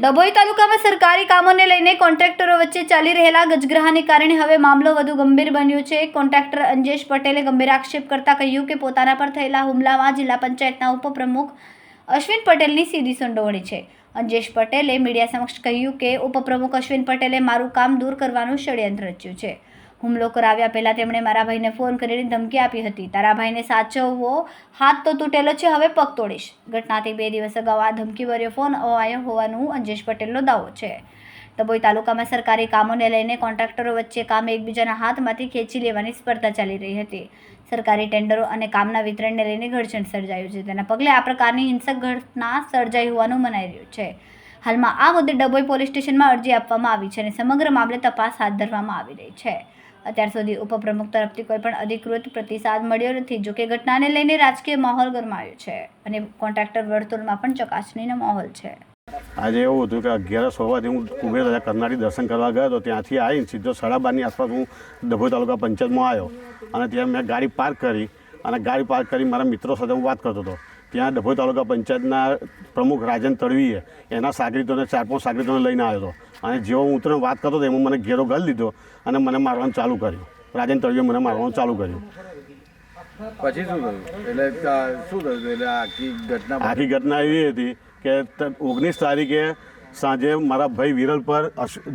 ડભોઈ તાલુકામાં સરકારી કામોને લઈને કોન્ટ્રાક્ટરો વચ્ચે ચાલી રહેલા ગજગ્રહાને કારણે હવે મામલો વધુ ગંભીર બન્યો છે। કોન્ટ્રાક્ટર અંજેશ પટેલે ગંભીર આક્ષેપ કરતા કહ્યું કે પોતાના પર થયેલા હુમલામાં જિલ્લા પંચાયતના ઉપપ્રમુખ અશ્વિન પટેલની સીધી સંડોવણી છે। અંજેશ પટેલે મીડિયા સમક્ષ કહ્યું કે ઉપપ્રમુખ અશ્વિન પટેલે મારું કામ દૂર કરવાનું ષડયંત્ર રચ્યું છે। હુમલો કરાવ્યા પહેલા તેમણે મારા ભાઈને ફોન કરીને ધમકી આપી હતી, તારા ભાઈને સાચવવો, હાથ તો તૂટેલો છે, હવે પગ તોડીશ। ઘટનાથી 2 દિવસ અગાઉ આ ધમકીભર્યો ફોન આવ્યો હોવાનું અંજેશ પટેલનો દાવો છે। ડભોઈ તાલુકામાં સરકારી કામોને લઈને કોન્ટ્રાક્ટરો વચ્ચે કામ એકબીજાના હાથમાંથી ખેંચી લેવાની સ્પર્ધા ચાલી રહી હતી। સરકારી ટેન્ડરો અને કામના વિતરણને લઈને ઘર્ષણ સર્જાયું છે, તેના પગલે આ પ્રકારની હિંસક ઘટના સર્જાઈ હોવાનું મનાઈ રહ્યું છે। હાલમાં આ મુદ્દે ડભોઈ પોલીસ સ્ટેશનમાં અરજી આપવામાં આવી છે અને સમગ્ર મામલે તપાસ હાથ ધરવામાં આવી રહી છે। અત્યાર સુધી ઉપપ્રમુખ તરફથી કોઈ પણ અધિકૃત પ્રતિસાદ મળ્યો નથી। જોકે ઘટનાને લઈને રાજકીય માહોલ ગરમાયો છે અને કોન્ટ્રાક્ટર વર્તુળમાં પણ ચકાસણીનો માહોલ છે। આજે એવું હતું કે 11 વાગે હું કુબેર રાજા કરનાળી દર્શન કરવા ગયો હતો। ત્યાંથી આવીને સીધો 12:30 આસપાસ હું ડભોઈ તાલુકા પંચાયતમાં આવ્યો અને ત્યાં મેં ગાડી પાર્ક કરી મારા મિત્રો સાથે હું વાત કરતો હતો। ત્યાં ડભોઈ તાલુકા પંચાયતના પ્રમુખ રાજન તડવીએ એના સાગરીતોને 4-5 સાગરીતોને લઈને આવ્યો હતો અને જેવો હું ઉતરીને વાત કરતો હતો એમાં મને ઘેરો ગાળી દીધો અને મને મારવાનું ચાલુ કર્યું। રાજન તડવીએ મને મારવાનું ચાલુ કર્યું। પછી શું થયું? શું થયું? એટલે આખી ઘટના એવી હતી કે 19 તારીખે સાંજે મારા ભાઈ વિરલ પર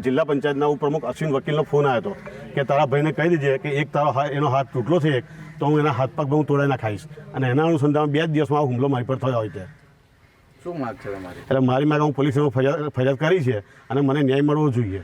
જિલ્લા પંચાયતના ઉપપ્રમુખ અશ્વિન વકીલનો ફોન આવ્યો હતો કે તારા ભાઈને કહી દીજે કે એક તારો એનો હાથ તૂટલો છે તો હું એના હાથ પગ હું તોડાઈ નાખાઈશ અને એના અનુસંધાનમાં 2 દિવસમાં હુમલો મારી પર થયો હોય છે। શું માગ છે તમારી? એટલે મારી માગ હું પોલીસમાં ફરિયાદ કરી છે અને મને ન્યાય મળવો જોઈએ।